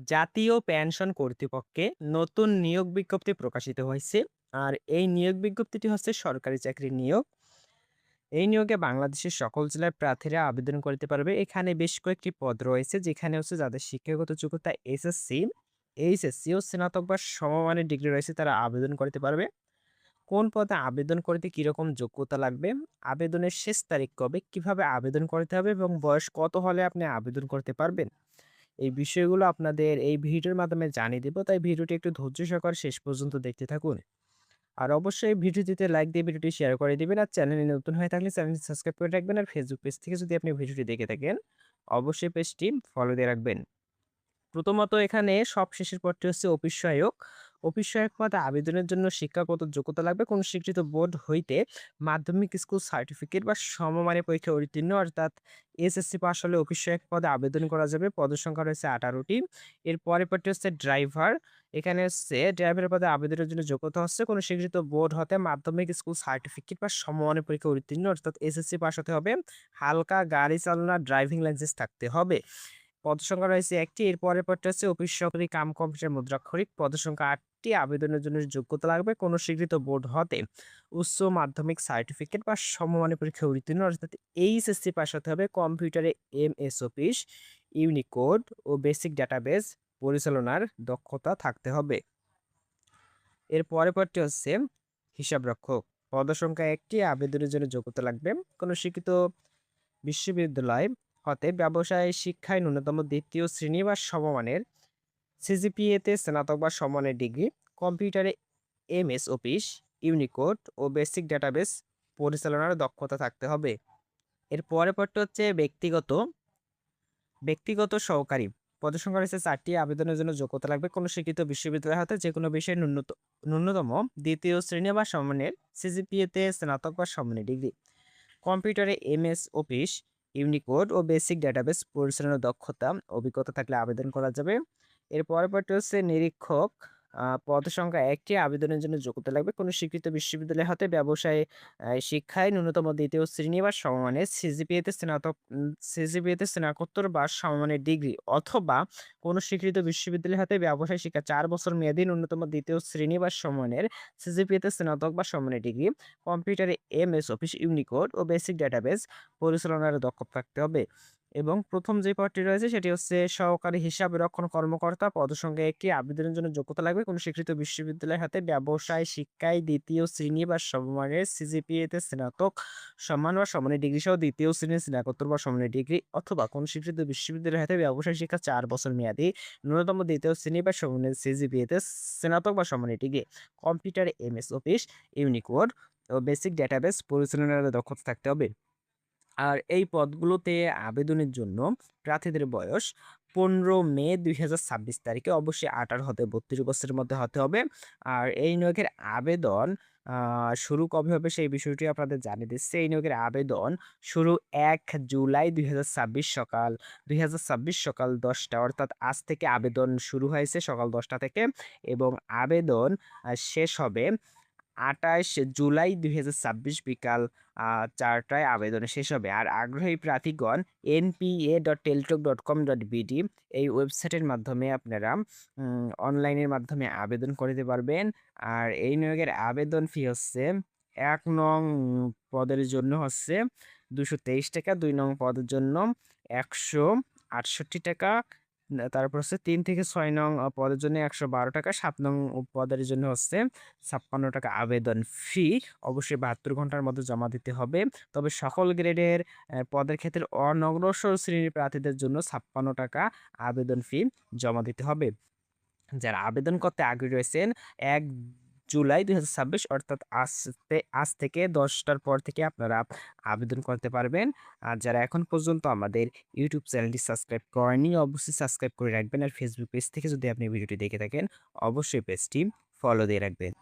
জাতীয় পেনশন কর্তৃপক্ষে নতুন নিয়োগ বিজ্ঞপ্তি প্রকাশিত হয়েছে। আর এই নিয়োগ বিজ্ঞপ্তিটি হচ্ছে সরকারি চাকরির নিয়োগ। এই নিয়োগে বাংলাদেশের সকল জেলার প্রার্থীরা আবেদন করতে পারবে। এখানে বেশ কয়েকটি পদ রয়েছে, যেখানে হচ্ছে যাদের শিক্ষাগত যোগ্যতা এসএসসি, এইচএসসি ও স্নাতক বা সমমানের ডিগ্রি রয়েছে তারা আবেদন করতে পারবে। কোন পদে আবেদন করতে কিরকম যোগ্যতা লাগবে, আবেদনের শেষ তারিখ কবে, কিভাবে আবেদন করতে হবে এবং বয়স কত হলে আপনি আবেদন করতে পারবেন, এই বিষয়গুলো আপনাদের এই ভিডিওর মাধ্যমে জানিয়ে দেব। তাই ভিডিওটি একটু ধৈর্য সহকারে শেষ পর্যন্ত দেখতে থাকুন। আর অবশ্যই ভিডিওটিতে লাইক দিয়ে ভিডিওটি শেয়ার করে দিবেন। আর চ্যানেলে নতুন হয়ে থাকলে চ্যানেলটি সাবস্ক্রাইব করে রাখবেন। আর ফেসবুক পেজ থেকে যদি আপনি ভিডিওটি দেখে থাকেন, অবশ্যই পেজটি ফলো দিয়ে রাখবেন। প্রথমত এখানে সবশেষের পদটি হচ্ছে অফিস সহায়ক। অফিস সহায়ক পদে আবেদনের জন্য শিক্ষাগত যোগ্যতা লাগবে কোন স্বীকৃত বোর্ড হইতে মাধ্যমিক স্কুল সার্টিফিকেট বা সমমানের পরীক্ষায় উত্তীর্ণ, অর্থাৎ এসএসসি পাস হলে অফিস সহায়ক পদে আবেদন করা যাবে। পদের সংখ্যা রয়েছে 18টি। এর পরের পদটি হচ্ছে ড্রাইভার। এখানে হচ্ছে ড্রাইভারের পদে আবেদনের জন্য যোগ্যতা হচ্ছে কোন স্বীকৃত বোর্ড হতে মাধ্যমিক স্কুল সার্টিফিকেট বা সমমানের পরীক্ষায় উত্তীর্ণ, অর্থাৎ এসএসসি পাস হতে হবে। হালকা গাড়ি চালানোর ড্রাইভিং লাইসেন্স থাকতে হবে। পদসংখ্যা রয়েছে ১টি। এর পরের পদটা হচ্ছে অফিস সহকারী কাম কম্পিউটার মুদ্রাক্ষরিক। পদসংখ্যা ৮টি। আবেদনের জন্য যোগ্যতা লাগবে কোন স্বীকৃত বোর্ড হতে উচ্চ মাধ্যমিক সার্টিফিকেট বা সমমানের পরীক্ষায় উত্তীর্ণ, অর্থাৎ এইচএসসি পাস হতে হবে। কম্পিউটারে এমএস অফিস, ইউনিকোড ও বেসিক ডাটাবেস পরিচালনার দক্ষতা থাকতে হবে। এর পরের পদটি হচ্ছে হিসাবরক্ষক। পদসংখ্যা ১টি। আবেদনের জন্য যোগ্যতা লাগবে কোন স্বীকৃত বিশ্ববিদ্যালয় হতে ব্যবসায় শিক্ষায় ন্যূনতম ২য় শ্রেণী বা সমমানের, সিজিপিএতে স্নাতক বা সমমানের ডিগ্রি, কম্পিউটারে এমএস অফিস, ইউনিকোড ও বেসিক ডেটাবেস পরিচালনার দক্ষতা থাকতে হবে। এর পরের পরটা হচ্ছে ব্যক্তিগত ব্যক্তিগত সহকারী। পদসংখ্যা রয়েছে ৪টি। আবেদনের জন্য যোগ্যতা লাগবে কোন স্বীকৃত বিশ্ববিদ্যালয় হতে যেকোনো বিষয়ে ন্যূনতম ২য় শ্রেণী বা সমমানের, সিজিপিএতে স্নাতক বা সমমানের ডিগ্রি, কম্পিউটারে এমএস অফিস, ইউনিকোড ও বেসিক ডেটাবেস পরিচালনার দক্ষতা অভিজ্ঞতা থাকলে আবেদন করা যাবে। এর পরবর্তী হচ্ছে নিরীক্ষক। পদের সংখ্যা ১টি। আবেদনের জন্য যোগ্যতা লাগবে কোনো স্বীকৃত বিশ্ববিদ্যালয় হতে ব্যবসায় শিক্ষায় ন্যূনতম ২য় শ্রেণী বা সমমানের, সিজিপিএতে স্নাতকোত্তর বা সমমানের ডিগ্রি, অথবা কোনো স্বীকৃত বিশ্ববিদ্যালয় হতে ব্যবসায় শিক্ষা ৪ বছর মেয়াদী ন্যূনতম ২য় শ্রেণী বা সমমানের, সিজিপিএতে স্নাতক বা সমমানের ডিগ্রি, কম্পিউটারে এমএস অফিস, ইউনিকোড ও বেসিক ডেটাবেস পরিচালনার দক্ষতা থাকতে হবে। এবং প্রথম যে পদটি রয়েছে সেটি হচ্ছে সহকারী হিসাবরক্ষণ কর্মকর্তা। পদসংখ্যা ১টি। আবেদনের জন্য যোগ্যতা লাগবে কোনো স্বীকৃত বিশ্ববিদ্যালয়ের হাতে ব্যবসায় শিক্ষায় ২য় শ্রেণী বা সমমানের, সিজিপিএতে স্নাতক সম্মান বা সমমানের ডিগ্রি সহ ২য় শ্রেণীর স্নাতকোত্তর বা সমমানের ডিগ্রি, অথবা কোনো স্বীকৃত বিশ্ববিদ্যালয়ের হাতে ব্যবসায় শিক্ষা ৪ বছর মেয়াদী ন্যূনতম ২য় শ্রেণী বা সমমানের, সিজিপিএতে স্নাতক বা সমমানের ডিগ্রি, কম্পিউটারে এমএস অফিস, ইউনিকোড ও বেসিক ডেটাবেস পরিচালনার দক্ষতা থাকতে হবে। আর এই পদগুলোতে আবেদনের জন্য প্রার্থীদের বয়স ১৫ মে ২০২৬ তারিখে অবশ্যই ১৮ হতে ৩২ বছরের মধ্যে হতে হবে। আর এই নিয়োগের আবেদন শুরু কবে হবে সেই বিষয়টি আপনাদের জানিয়ে দিচ্ছি। এই নিয়োগের আবেদন শুরু ১ জুলাই ২০২৬ সকাল ১০টা, অর্থাৎ আজ থেকে আবেদন শুরু হয়েছে সকাল ১০টা থেকে, এবং আবেদন শেষ হবে ২৮ জুলাই ২০২৬ বিকাল ৪টায় আবেদন শেষ হবে। আর আগ্রহী প্রার্থীগণ npa.teltok.com.bd এই ওয়েবসাইটের মাধ্যমে আপনারা অনলাইনের মাধ্যমে আবেদন করতে পারবেন। আর এই নিয়োগের আবেদন ফি হচ্ছে ১ নং পদের জন্য হচ্ছে ৳২২৩, ২ নং পদের জন্য ৳১৬৮ তারপর হচ্ছে ৩ থেকে ৬ নং পদের জন্য ৳১১২, ৭ নং পদের জন্য হচ্ছে ৳৫৬ আবেদন ফি। অবশ্যই ৭২ ঘন্টার মধ্যে জমা দিতে হবে। তবে সকল গ্রেডের পদের ক্ষেত্রে অনগ্রসর শ্রেণীর প্রার্থীদের জন্য ৳৫৬ আবেদন ফি জমা দিতে হবে। যারা আবেদন করতে আগ্রহী রয়েছেন ১ জুলাই ২০২৬, অর্থাৎ আজ থেকে ১০টার পর থেকে আপনারা আবেদন করতে পারবেন। আর যারা এখন পর্যন্ত আমাদের ইউটিউব চ্যানেলটি সাবস্ক্রাইব করেননি অবশ্যই সাবস্ক্রাইব করে রাখবেন। আর ফেসবুক পেজ থেকে যদি আপনি ভিডিওটি দেখে থাকেন অবশ্যই পেজটি ফলো দিয়ে রাখবেন।